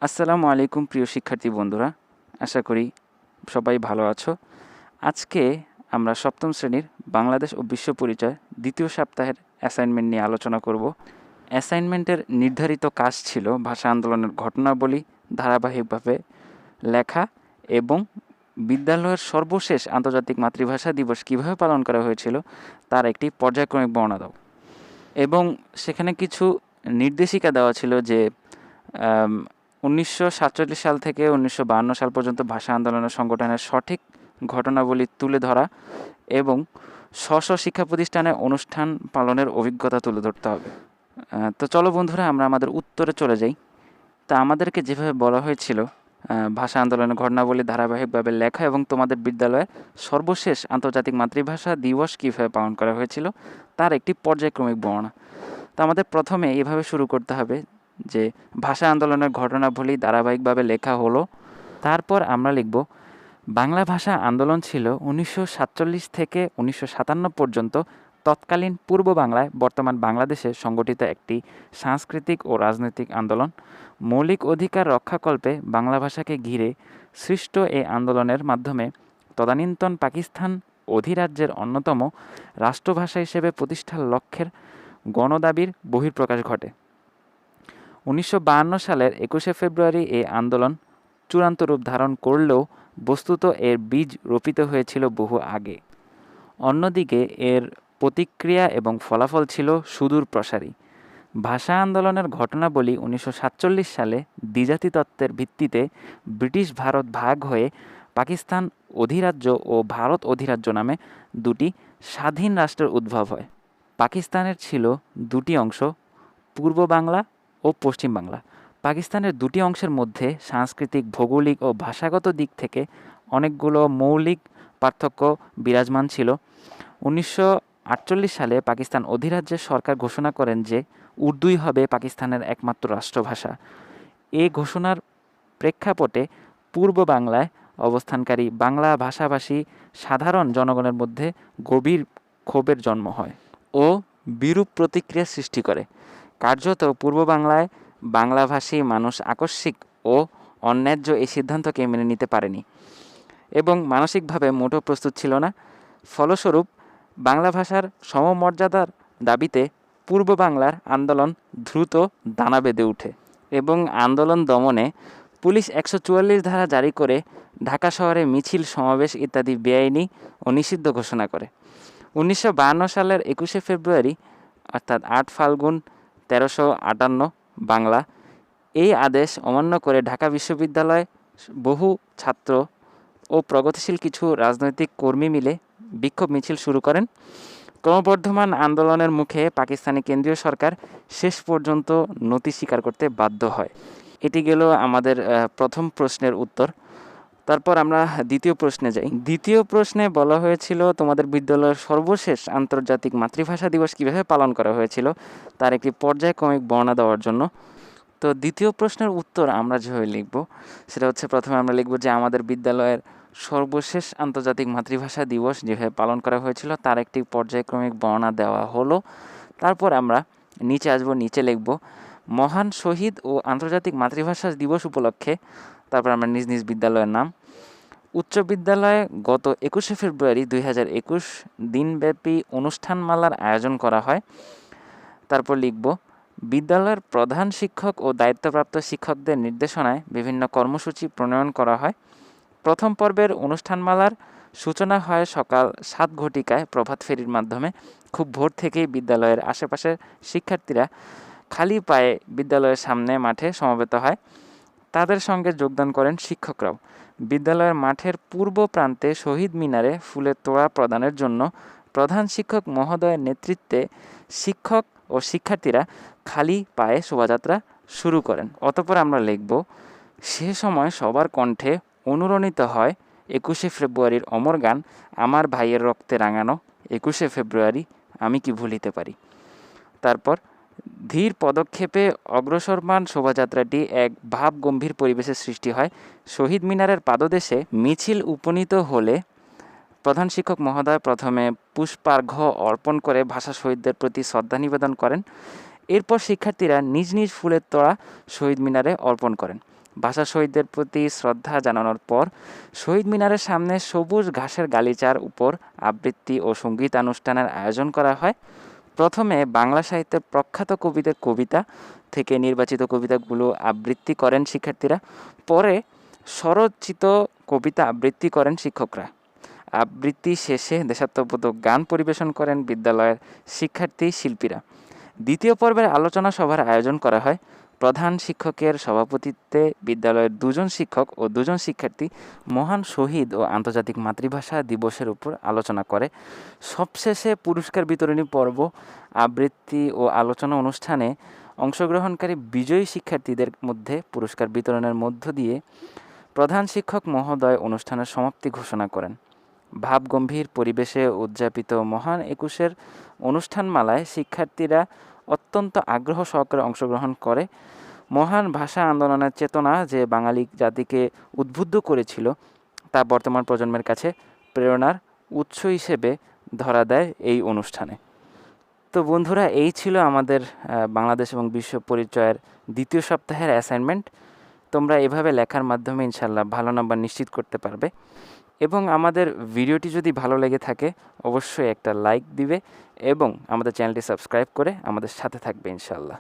আসসালামু আলাইকুম প্রিয় শিক্ষার্থী বন্ধুরা, আশা করি সবাই ভালো আছো। আজকে আমরা সপ্তম শ্রেণীর বাংলাদেশ ও বিশ্ব পরিচয় দ্বিতীয় সপ্তাহের অ্যাসাইনমেন্ট নিয়ে আলোচনা করব। অ্যাসাইনমেন্টের নির্ধারিত কাজ ছিল ভাষা আন্দোলনের ঘটনাবলী ধারাবাহিকভাবে লেখা এবং বিদ্যালয়ের সর্বশেষ আন্তর্জাতিক মাতৃভাষা দিবস কীভাবে পালন করা হয়েছিল তার একটি পর্যায়ক্রমিক বর্ণনা দাও। এবং সেখানে কিছু নির্দেশিকা দেওয়া ছিল যে 1947 সাল থেকে 1952 সাল পর্যন্ত ভাষা আন্দোলনের সংগঠনের সঠিক ঘটনাবলী তুলে ধরা এবং স্ব শিক্ষা প্রতিষ্ঠানে অনুষ্ঠান পালনের অভিজ্ঞতা তুলে ধরতে হবে। তো চলো বন্ধুরা, আমরা আমাদের উত্তরে চলে যাই। তা আমাদেরকে যেভাবে বলা হয়েছিল ভাষা আন্দোলনের ঘটনাবলী ধারাবাহিকভাবে লেখা এবং তোমাদের বিদ্যালয়ে সর্বশেষ আন্তর্জাতিক মাতৃভাষা দিবস কীভাবে পালন করা হয়েছিল তার একটি পর্যায়ক্রমিক বর্ণনা। তো আমাদের প্রথমে এভাবে শুরু করতে হবে যে ভাষা আন্দোলনের ঘটনাবলী ধারাবাহিকভাবে লেখা হলো। তারপর আমরা লিখব বাংলা ভাষা আন্দোলন ছিল 1947 থেকে 1957 পর্যন্ত তৎকালীন পূর্ব বাংলায় বর্তমান বাংলাদেশে সংগঠিত একটি সাংস্কৃতিক ও রাজনৈতিক আন্দোলন। মৌলিক অধিকার রক্ষাকল্পে বাংলা ভাষাকে ঘিরে সৃষ্ট এই আন্দোলনের মাধ্যমে তদানীন্তন পাকিস্তান অধিরাজ্যের অন্যতম রাষ্ট্রভাষা হিসেবে প্রতিষ্ঠার লক্ষ্যের গণদাবির বহিঃপ্রকাশ ঘটে। 1952 সালের 21শে ফেব্রুয়ারি এই আন্দোলন চূড়ান্ত রূপ ধারণ করলেও বস্তুত এর বীজ রোপিত হয়েছিল বহু আগে। অন্যদিকে এর প্রতিক্রিয়া এবং ফলাফল ছিল সুদূর প্রসারী। ভাষা আন্দোলনের ঘটনাবলী 1947 সালে দ্বিজাতি তত্ত্বের ভিত্তিতে ব্রিটিশ ভারত ভাগ হয়ে পাকিস্তান অধিরাজ্য ও ভারত অধিরাজ্য নামে দুটি স্বাধীন রাষ্ট্রের উদ্ভব হয়। পাকিস্তানের ছিল দুটি অংশ, পূর্ব বাংলা ও পশ্চিম বাংলা। পাকিস্তানের দুটি অংশের মধ্যে সাংস্কৃতিক, ভৌগোলিক ও ভাষাগত দিক থেকে অনেকগুলো মৌলিক পার্থক্য বিরাজমান ছিল। 1948 সালে পাকিস্তান অধিরাজ্যের সরকার ঘোষণা করেন যে উর্দুই হবে পাকিস্তানের একমাত্র রাষ্ট্রভাষা। এই ঘোষণার প্রেক্ষাপটে পূর্ব বাংলায় অবস্থানকারী বাংলা ভাষাভাষী সাধারণ জনগণের মধ্যে গভীর ক্ষোভের জন্ম হয় ও বিরূপ প্রতিক্রিয়া সৃষ্টি করে। কার্যত পূর্ব বাংলায় বাংলাভাষী মানুষ আকস্মিক ও অন্যায্য এই সিদ্ধান্তকে মেনে নিতে পারেনি এবং মানসিকভাবে মোটেও প্রস্তুত ছিল না। ফলস্বরূপ বাংলা ভাষার সমমর্যাদার দাবিতে পূর্ব বাংলার আন্দোলন দ্রুত দানা বেঁধে ওঠে এবং আন্দোলন দমনে পুলিশ 144 ধারা জারি করে ঢাকা শহরে মিছিল, সমাবেশ ইত্যাদি বেআইনি ও নিষিদ্ধ ঘোষণা করে। 1952 সালের 21শে ফেব্রুয়ারি অর্থাৎ 8 ফাল্গুন 1358 বাংলা এই আদেশ অমান্য করে ঢাকা বিশ্ববিদ্যালয়ে বহু ছাত্র ও প্রগতিশীল কিছু রাজনৈতিক কর্মী মিলে বিক্ষোভ মিছিল শুরু করেন। ক্রমবর্ধমান আন্দোলনের মুখে পাকিস্তানি কেন্দ্রীয় সরকার শেষ পর্যন্ত নতি স্বীকার করতে বাধ্য হয়। এটি গেল আমাদের প্রথম প্রশ্নের উত্তর। তারপর আমরা দ্বিতীয় প্রশ্নে যাই। দ্বিতীয় প্রশ্নে বলা হয়েছিল তোমাদের বিদ্যালয়ের সর্বশেষ আন্তর্জাতিক মাতৃভাষা দিবস কীভাবে পালন করা হয়েছিল তার একটি পর্যায়ক্রমিক বর্ণনা দেওয়ার জন্য। তো দ্বিতীয় প্রশ্নের উত্তর আমরা যেভাবে লিখব সেটা হচ্ছে, প্রথমে আমরা লিখব যে আমাদের বিদ্যালয়ের সর্বশেষ আন্তর্জাতিক মাতৃভাষা দিবস যেভাবে পালন করা হয়েছিল তার একটি পর্যায়ক্রমিক বর্ণনা দেওয়া হলো। তারপর আমরা নিচে আসবো, নিচে লিখব মহান শহীদ ও আন্তর্জাতিক মাতৃভাষা দিবস উপলক্ষে, তারপর আমরা নিজ নিজ বিদ্যালয়ের নাম। উচ্চ বিদ্যালয়ে গত 21শে ফেব্রুয়ারি 2021 দিনব্যাপী অনুষ্ঠানমালার আয়োজন করা হয়। তারপর লিখব বিদ্যালয়ের প্রধান শিক্ষক ও দায়িত্বপ্রাপ্ত শিক্ষকদের নির্দেশনায় বিভিন্ন কর্মসূচি প্রণয়ন করা হয়। প্রথম পর্বের অনুষ্ঠানমালার সূচনা হয় সকাল 7 ঘটিকায় প্রভাত ফেরির মাধ্যমে। খুব ভোর থেকেই বিদ্যালয়ের আশেপাশের শিক্ষার্থীরা খালি পায়ে বিদ্যালয়ের সামনে মাঠে সমবেত হয়। তাদের সঙ্গে যোগদান করেন শিক্ষকরাও। বিদ্যালয়ের মাঠের পূর্ব প্রান্তে শহীদ মিনারে ফুলের তোড়া প্রদানের জন্য প্রধান শিক্ষক মহোদয়ের নেতৃত্বে শিক্ষক ও শিক্ষার্থীরা খালি পায়ে শোভাযাত্রা শুরু করেন। অতঃপর আমরা লিখব সে সময় সবার কণ্ঠে অনুরণিত হয় 21শে ফেব্রুয়ারির অমর গান, আমার ভাইয়ের রক্তে রাঙানো 21শে ফেব্রুয়ারি আমি কি ভুলিতে পারি। তারপর ধীর পদক্ষেপে অগ্রসরমান শোভাযাত্রাটি এক ভাবগম্ভীর পরিবেশের সৃষ্টি হয়। শহীদ মিনারের পাদদেশে মিছিল উপনীত হলে প্রধান শিক্ষক মহোদয় প্রথমে পুষ্পার্ঘ্য অর্পণ করে ভাষা শহীদদের প্রতি শ্রদ্ধা নিবেদন করেন। এরপর শিক্ষার্থীরা নিজ নিজ ফুলের তোড়া শহীদ মিনারে অর্পণ করেন। ভাষা শহীদদের প্রতি শ্রদ্ধা জানানোর পর শহীদ মিনারের সামনে সবুজ ঘাসের গালিচার উপর আবৃত্তি ও সঙ্গীতানুষ্ঠানের আয়োজন করা হয়। প্রথমে বাংলা সাহিত্যের প্রখ্যাত কবিদের কবিতা থেকে নির্বাচিত কবিতাগুলো আবৃত্তি করেন শিক্ষার্থীরা। পরে স্বরচিত কবিতা আবৃত্তি করেন শিক্ষকরা। আবৃত্তি শেষে দেশাত্মবোধক গান পরিবেশন করেন বিদ্যালয়ের শিক্ষার্থী শিল্পীরা। দ্বিতীয় পর্বের আলোচনা সভার আয়োজন করা হয়। প্রধান শিক্ষকের সভাপতিত্বে বিদ্যালয়ের 2 শিক্ষক ও 2 শিক্ষার্থী মহান শহীদ ও আন্তর্জাতিক মাতৃভাষা দিবসের উপর আলোচনা করে। সবশেষে পুরস্কার বিতরণী পর্ব, আবৃত্তি ও আলোচনা অনুষ্ঠানে অংশগ্রহণকারী বিজয়ী শিক্ষার্থীদের মধ্যে পুরস্কার বিতরণের মধ্য দিয়ে প্রধান শিক্ষক মহোদয় অনুষ্ঠানের সমাপ্তি ঘোষণা করেন। ভাবগম্ভীর পরিবেশে উদযাপিত মহান একুশের অনুষ্ঠানমালায় শিক্ষার্থীরা অত্যন্ত আগ্রহ সহকারে অংশগ্রহণ করে। মহান ভাষা আন্দোলনের চেতনা যে বাঙালি জাতিকে উদ্বুদ্ধ করেছিল তা বর্তমান প্রজন্মের কাছে প্রেরণার উৎস হিসেবে ধরা দেয় এই অনুষ্ঠানে। তো বন্ধুরা, এই ছিল আমাদের বাংলাদেশ এবং বিশ্ব পরিচয়ের 2য় সপ্তাহের অ্যাসাইনমেন্ট। তোমরা এভাবে লেখার মাধ্যমে ইনশাল্লাহ ভালো নাম্বার নিশ্চিত করতে পারবে। এবং আমাদের ভিডিওটি যদি ভালো লেগে থাকে অবশ্যই একটা লাইক দিবে এবং আমাদের চ্যানেলটি সাবস্ক্রাইব করে আমাদের সাথে থাকবে ইনশাল্লাহ।